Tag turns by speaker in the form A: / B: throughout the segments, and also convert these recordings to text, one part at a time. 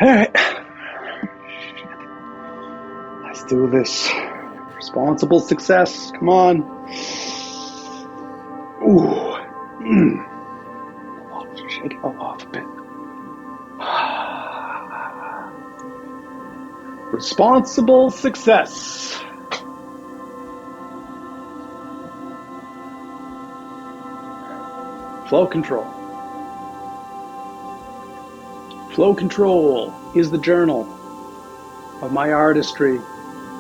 A: All right, let's do this. Responsible success. Come on. Ooh. Shake it off a bit. Responsible success. Flow control. Flow control is the journal of my artistry,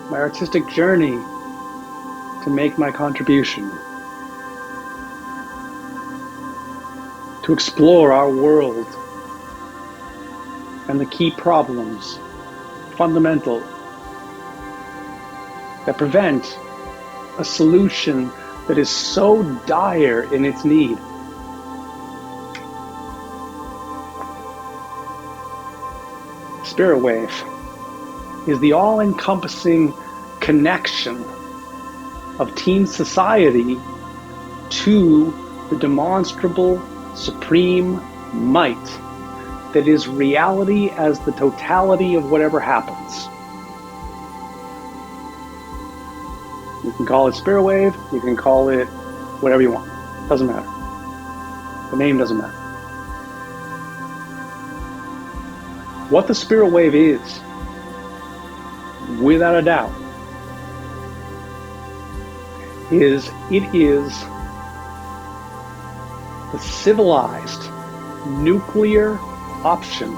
A: my artistic journey to make my contribution, to explore our world and the key problems, fundamental, that prevent a solution that is so dire in its need. Spirit wave is the all-encompassing connection of teen society to the demonstrable supreme might that is reality as the totality of whatever happens. You can call it spirit wave, you can call it whatever you want. Doesn't matter. The name doesn't matter. What the spirit wave is, without a doubt, is the civilized nuclear option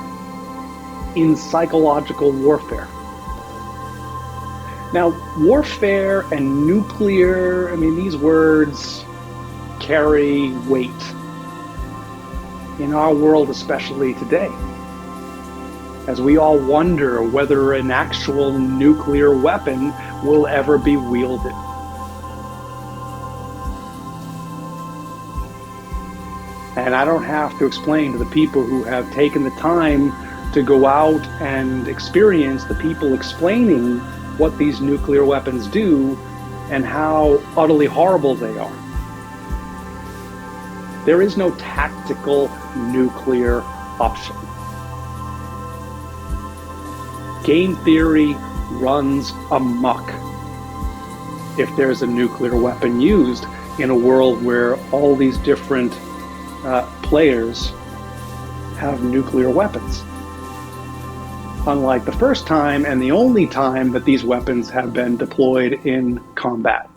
A: in psychological warfare. Now, warfare and nuclear, these words carry weight in our world, especially today, as we all wonder whether an actual nuclear weapon will ever be wielded. And I don't have to explain to the people who have taken the time to go out and experience the people explaining what these nuclear weapons do and how utterly horrible they are. There is no tactical nuclear option. Game theory runs amok if there's a nuclear weapon used in a world where all these different players have nuclear weapons. Unlike the first time and the only time that these weapons have been deployed in combat.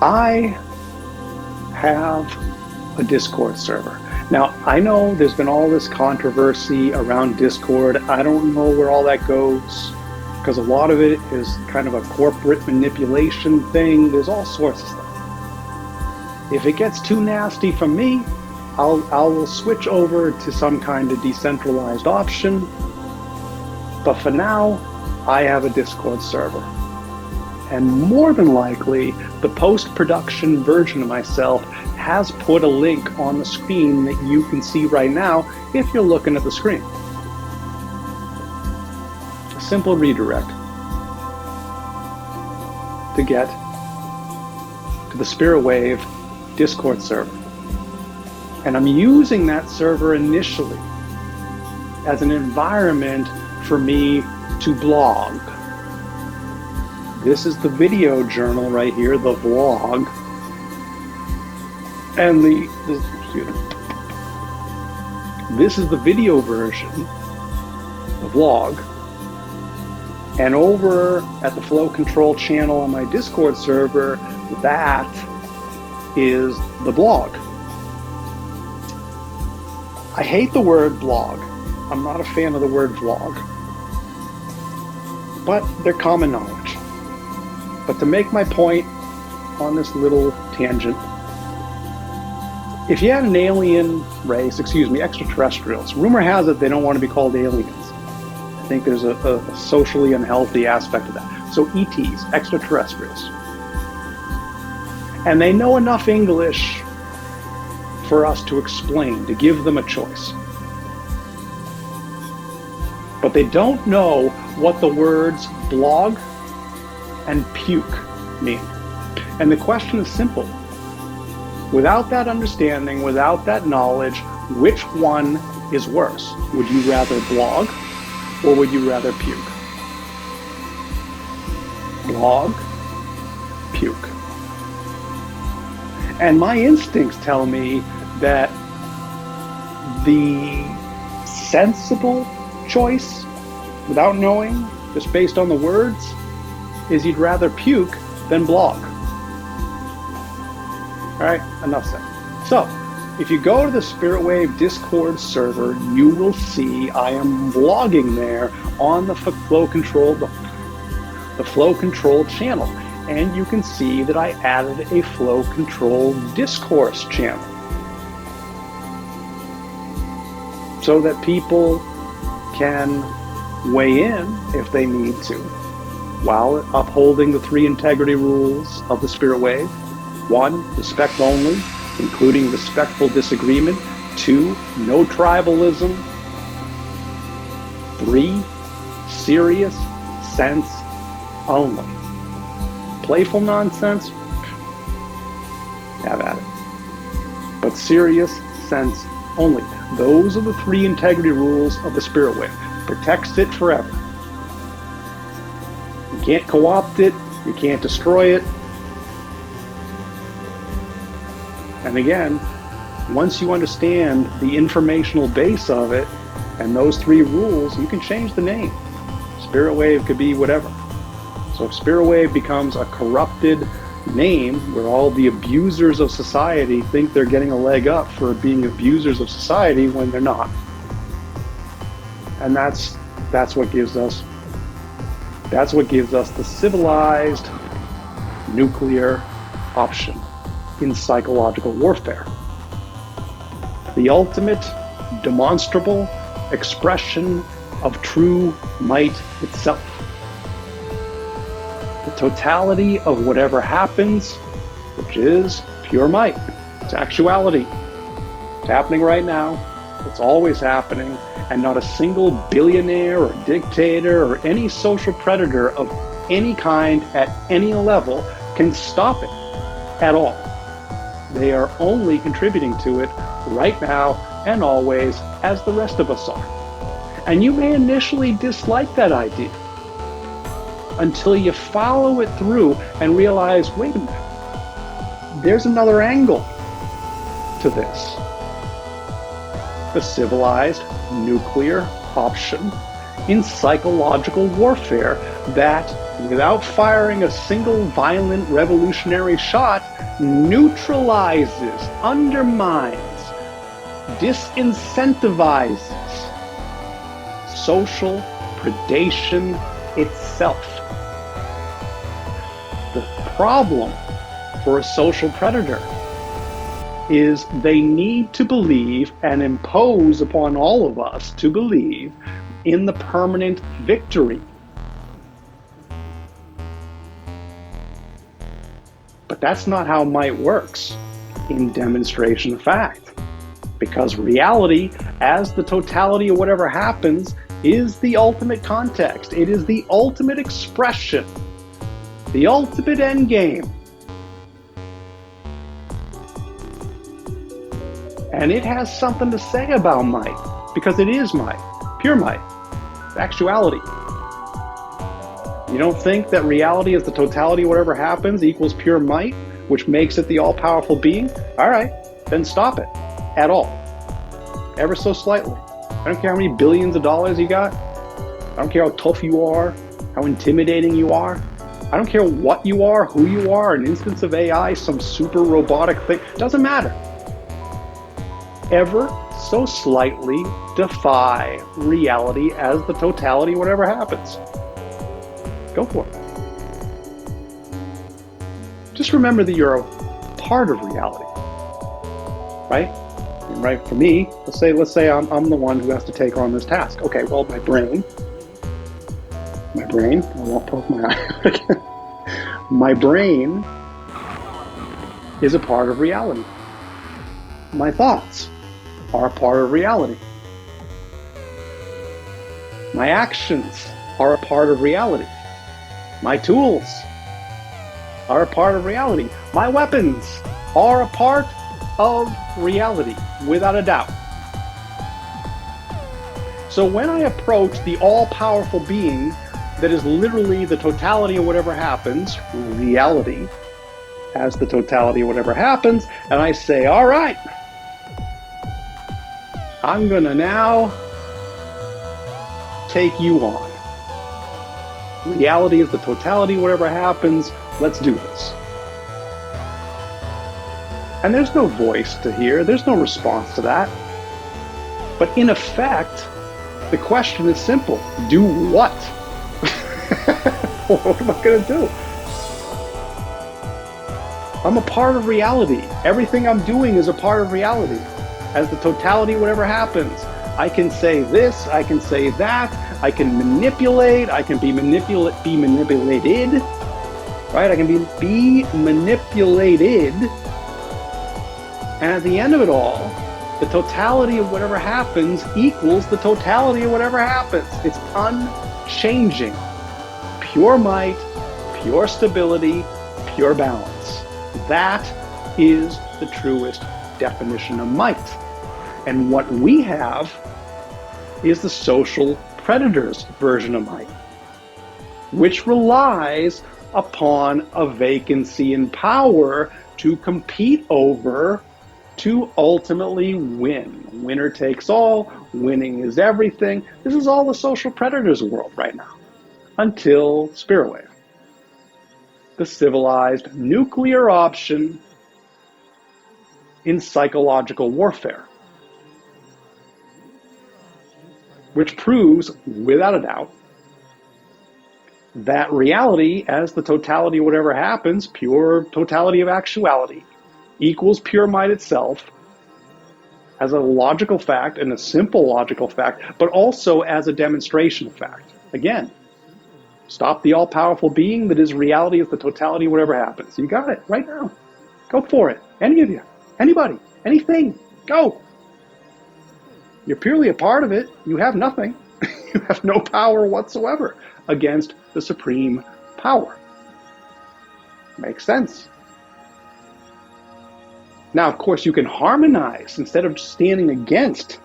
A: I have a Discord server. Now, I know there's been all this controversy around Discord. I don't know where all that goes, because a lot of it is kind of a corporate manipulation thing. There's all sorts of stuff. If it gets too nasty for me, I'll switch over to some kind of decentralized option. But for now, I have a Discord server. And more than likely, the post-production version of myself has put a link on the screen that you can see right now if you're looking at the screen. A simple redirect to get to the Spirit Wave Discord server. And I'm using that server initially as an environment for me to blog. This is the video journal right here, the vlog. And this is the video version, the vlog. And over at the Flow Control channel on my Discord server, that is the blog. I hate the word blog. I'm not a fan of the word vlog. But they're common knowledge. But to make my point on this little tangent, if you had an alien race, extraterrestrials, rumor has it they don't want to be called aliens. I think there's a socially unhealthy aspect of that. So ETs, extraterrestrials. And they know enough English for us to explain, to give them a choice. But they don't know what the words blog and puke mean? And the question is simple. Without that understanding, without that knowledge, which one is worse? Would you rather blog or would you rather puke? Blog, puke. And my instincts tell me that the sensible choice, without knowing, just based on the words, is you'd rather puke than blog. All right, enough said. So, if you go to the Spirit Wave Discord server, you will see I am blogging there on the flow control, the flow control channel. And you can see that I added a flow control discourse channel so that people can weigh in if they need to, while upholding the 3 integrity rules of the Spirit Wave. 1, respect only, including respectful disagreement. 2, no tribalism. 3, serious sense only. Playful nonsense, have at it. But serious sense only. Those are the 3 integrity rules of the Spirit Wave. Protects it forever. You can't co-opt it, you can't destroy it. And again, once you understand the informational base of it and those 3 rules, you can change the name. Spirit Wave could be whatever. So if Spirit Wave becomes a corrupted name where all the abusers of society think they're getting a leg up for being abusers of society when they're not. And that's what gives us the civilized nuclear option in psychological warfare. The ultimate demonstrable expression of true might itself. The totality of whatever happens, which is pure might. It's actuality. It's happening right now. It's always happening. And not a single billionaire or dictator or any social predator of any kind at any level can stop it at all. They are only contributing to it right now and always, as the rest of us are. And you may initially dislike that idea until you follow it through and realize, wait a minute, there's another angle to this. The civilized nuclear option in psychological warfare that, without firing a single violent revolutionary shot, neutralizes, undermines, disincentivizes social predation itself. The problem for a social predator is they need to believe and impose upon all of us to believe in the permanent victory. But that's not how might works in demonstration of fact. Because reality, as the totality of whatever happens, is the ultimate context. It is the ultimate expression, the ultimate end game. And it has something to say about might, because it is might, pure might, it's actuality. You don't think that reality is the totality of whatever happens equals pure might, which makes it the all-powerful being? All right, then stop it, at all, ever so slightly. I don't care how many billions of dollars you got. I don't care how tough you are, how intimidating you are. I don't care what you are, who you are, an instance of AI, some super robotic thing. Doesn't matter. Ever so slightly defy reality as the totality of whatever happens. Go for it. Just remember that you're a part of reality, right? And right, for me, let's say I'm the one who has to take on this task. Okay, well, my brain, I won't poke my eye. My brain is a part of reality. My thoughts are a part of reality. My actions are a part of reality. My tools are a part of reality. My weapons are a part of reality, without a doubt. So when I approach the all-powerful being that is literally the totality of whatever happens, reality as the totality of whatever happens, and I say, all right, I'm gonna now take you on. Reality is the totality of whatever happens, let's do this. And there's no voice to hear, there's no response to that. But in effect, the question is simple. Do what? What am I going to do? I'm a part of reality. Everything I'm doing is a part of reality. As the totality of whatever happens, I can say this, I can say that, I can manipulate, I can be manipulated, right? I can be manipulated. And at the end of it all, the totality of whatever happens equals the totality of whatever happens. It's unchanging. Pure might, pure stability, pure balance. That is the truest definition of might. And what we have is the social predator's version of might, which relies upon a vacancy in power to compete over, to ultimately win. Winner takes all, winning is everything. This is all the social predator's world right now, until Spirit Wave. The civilized nuclear option in psychological warfare, which proves, without a doubt, that reality as the totality of whatever happens, pure totality of actuality, equals pure might itself as a logical fact and a simple logical fact, but also as a demonstration fact. Again, stop the all-powerful being that is reality as the totality of whatever happens. You got it right now. Go for it. Any of you, anybody, anything, go. You're purely a part of it. You have nothing. You have no power whatsoever against the supreme power. Makes sense. Now, of course, you can harmonize instead of standing against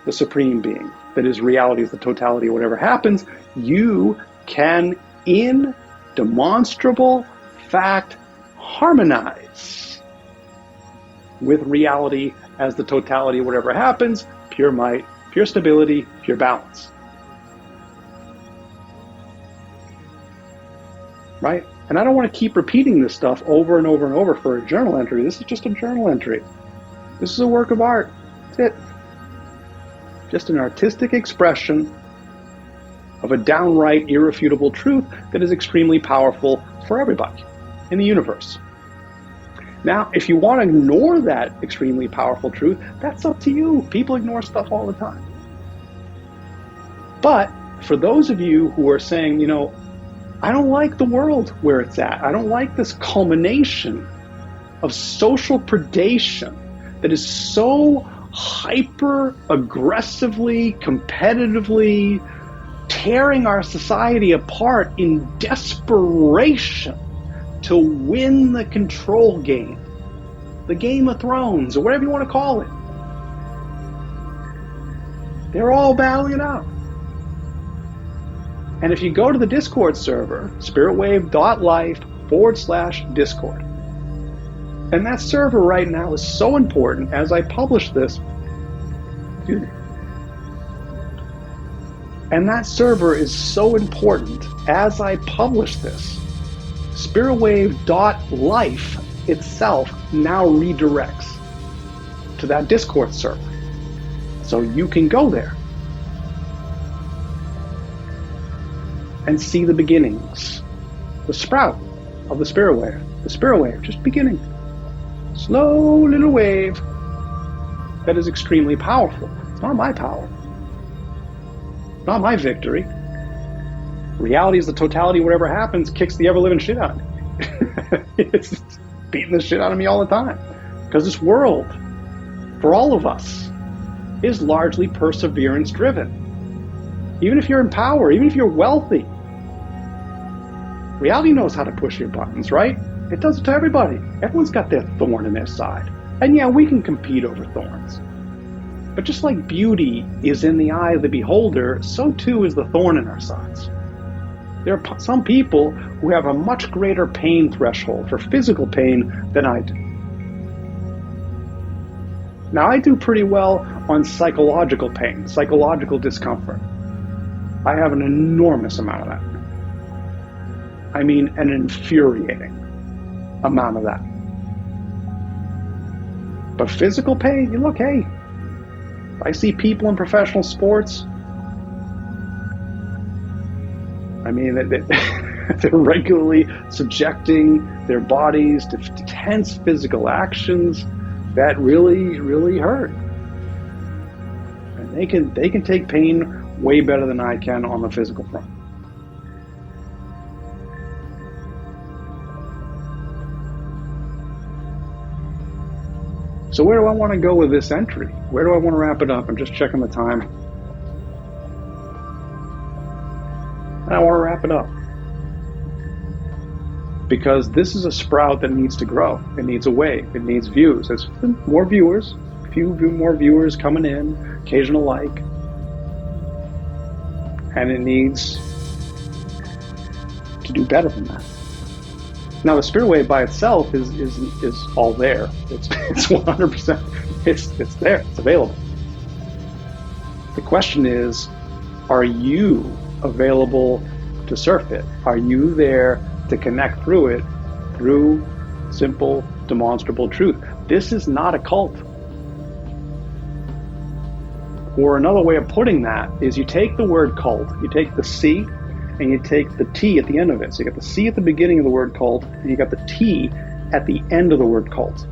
A: the supreme being that is reality as the totality of whatever happens. You can, in demonstrable fact, harmonize with reality as the totality of whatever happens, pure might, pure stability, pure balance. Right? And I don't want to keep repeating this stuff over and over and over for a journal entry. This is just a journal entry. This is a work of art. That's it. Just an artistic expression of a downright irrefutable truth that is extremely powerful for everybody in the universe. Now, if you want to ignore that extremely powerful truth, that's up to you. People ignore stuff all the time. But for those of you who are saying, I don't like the world where it's at. I don't like this culmination of social predation that is so hyper-aggressively, competitively tearing our society apart in desperation to win the control game, the Game of Thrones, or whatever you want to call it. They're all battling it out. And if you go to the Discord server, spiritwave.life/Discord, and that server right now is so important as I publish this, and that server is so important as I publish this, spiritwave.life itself now redirects to that Discord server. So you can go there and see the beginnings, the sprout of the spirit wave. The spirit wave just beginning. Slow little wave that is extremely powerful. It's not my power. Not my victory. Reality is the totality of whatever happens kicks the ever-living shit out of me. It's beating the shit out of me all the time. Because this world, for all of us, is largely perseverance-driven. Even if you're in power, even if you're wealthy, Reality knows how to push your buttons, right? It does it to everybody. Everyone's got their thorn in their side. And yeah, we can compete over thorns. But just like beauty is in the eye of the beholder, so too is the thorn in our sides. There are some people who have a much greater pain threshold for physical pain than I do. Now, I do pretty well on psychological pain, psychological discomfort. I have an enormous amount of that. I mean, an infuriating amount of that. But physical pain, you look, hey, I see people in professional sports, I mean, they're regularly subjecting their bodies to intense physical actions that really, really hurt. And they can take pain way better than I can on the physical front. So where do I want to go with this entry? Where do I want to wrap it up? I'm just checking the time. And I want to wrap it up. Because this is a sprout that needs to grow. It needs a wave. It needs views. There's more viewers, more viewers coming in, occasional like. And it needs to do better than that. Now, the spirit wave by itself is all there. It's 100%. It's there. It's available. The question is, are you available to surf it? Are you there to connect through it through simple, demonstrable truth? This is not a cult. Or another way of putting that is you take the word cult, you take the C, and you take the T at the end of it. So you got the C at the beginning of the word cult, and you got the T at the end of the word cult.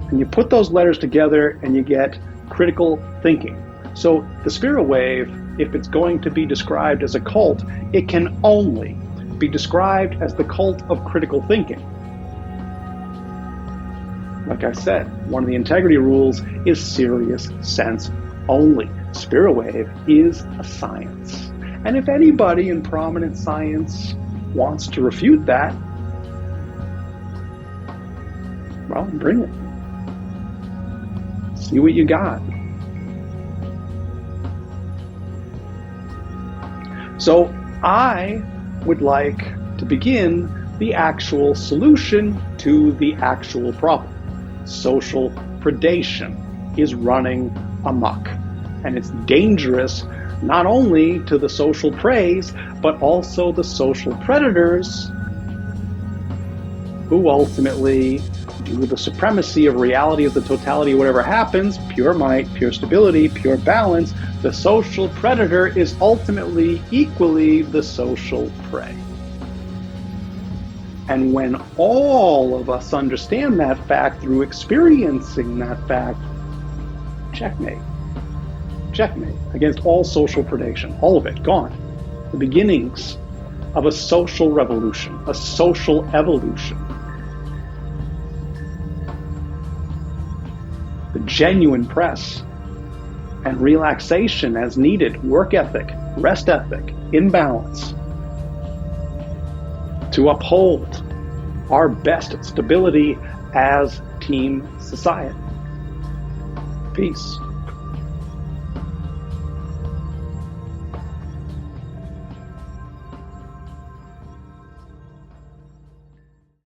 A: And you put those letters together and you get critical thinking. So the spirit wave, if it's going to be described as a cult, it can only be described as the cult of critical thinking. Like I said, one of the integrity rules is serious sense only. Spirit wave is a science. And if anybody in prominent science wants to refute that, well, bring it. See what you got. So I would like to begin the actual solution to the actual problem. Social predation is running amok. And it's dangerous not only to the social preys, but also the social predators who ultimately, due to the supremacy of reality, of the totality, whatever happens, pure might, pure stability, pure balance, the social predator is ultimately equally the social prey. And when all of us understand that fact through experiencing that fact, checkmate. Checkmate against all social predation, all of it gone. The beginnings of a social revolution, a social evolution. The genuine press and relaxation as needed, work ethic, rest ethic, in balance, to uphold our best stability as team society. Peace.